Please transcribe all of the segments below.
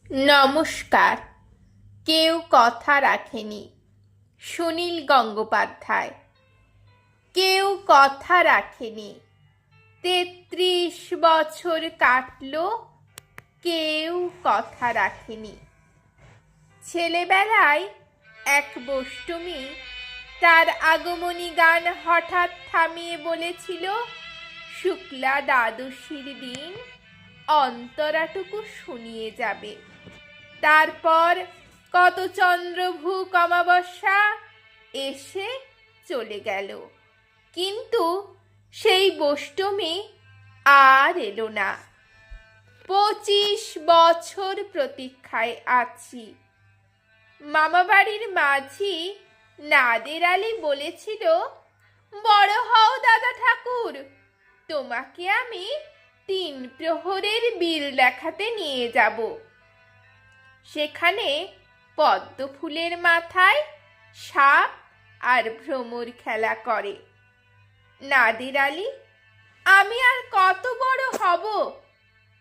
নমস্কার। কেউ কথা রাখেনি। সুনীল গঙ্গোপাধ্যায়। কেউ কথা রাখেনি। ৩৩ বছর কাটলো, কেউ কথা রাখেনি। ছেলেবেলায় এক বষ্টমী তার আগমনী গান হঠাৎ থামিয়ে বলেছিল, শুক্লা দ্বাদশীর দিন অন্তরাটুকু শুনিয়ে যাবে। তারপর কত চন্দ্রভূক অমাবস্যা এসে চলে গেল, কিন্তু সেই বষ্টমী আর এলো না। ২৫ বছর প্রতীক্ষায় আছি। মামাবাড়ির মাঝি নাদের আলী বলেছিল, বড় হও দাদা ঠাকুর, তোমাকে আমি ৩ প্রহরের বিল দেখাতে নিয়ে যাব। সেখানে পদ্ম ফুলের মাথায় সাপ আর ভ্রমর খেলা করে। নাদের আলী, আমি আর কত বড় হব?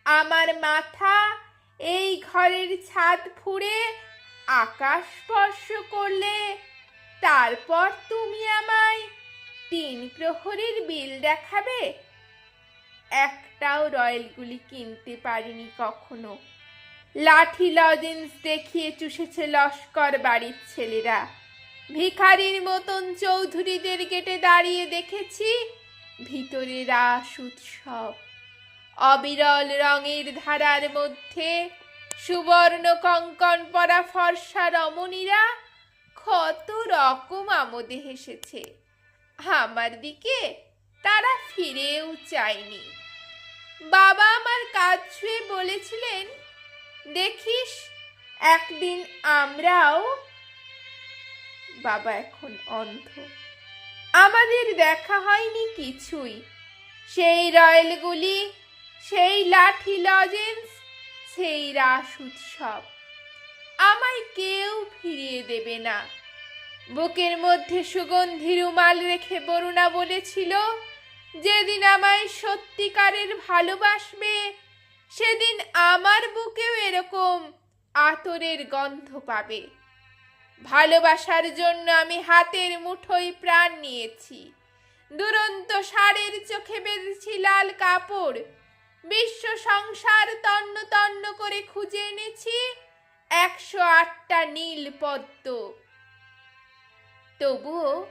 আমার মাথা এই ঘরের ছাদ ফুঁড়ে আকাশ স্পর্শ করলে তারপর তুমি আমায় ৩ প্রহরের বিল দেখাবে? একটাও রয়েলগুলি কিনতে পারিনি কখনো। লাঠি লজেন্স দেখিয়ে চুষেছে লস্কর বাড়ির ছেলেরা। ভিখারির মতন চৌধুরীদের গেটে দাঁড়িয়ে দেখেছি ভিতরে রাস উৎসব। অবিরল রঙের ধারার মধ্যে সুবর্ণ কঙ্কণ পরা ফর্সা রমণীরা কত রকম আমোদে হেসেছে। আমার দিকে তারা ফিরেও চায়নি। বাবা আমার কাজ ছুঁয়ে বলেছিলেন, দেখিস একদিন আমরাও। বাবা এখন অন্ধ। আমাদের দেখা হয়নি কিছুই। সেই রয়েলগুলি, সেই লাঠি লজেন্স, সেই রাস উৎসব আমায় কেউ ফিরিয়ে দেবে না। বুকের মধ্যে সুগন্ধি রুমাল রেখে বরুণা বলেছিল, যেদিন আমায় সত্যিকারের ভালোবাসবে সেদিন আমার বুকেও এরকম আতরের গন্ধ পাবে। ভালোবাসার জন্য আমি হাতের মুঠোয় প্রাণ নিয়েছি। দুরন্ত ষাঁড়ের চোখে বেঁধেছি লাল কাপড়। বিশ্ব সংসার তন্ন তন্ন করে খুঁজে এনেছি ১০৮টা নীল পদ্ম। তবুও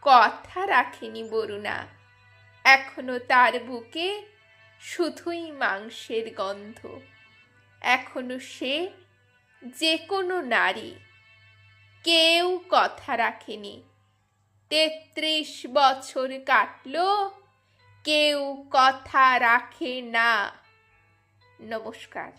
কথা রাখেনি বরুণা। এখনো তার বুকে শুধুই মাংসের গন্ধ। এখনো সে যে কোনো নারী। কেউ কথা রাখেনি। ৩৩ বছর কাটলো, কেউ কথা রাখে না। নমস্কার।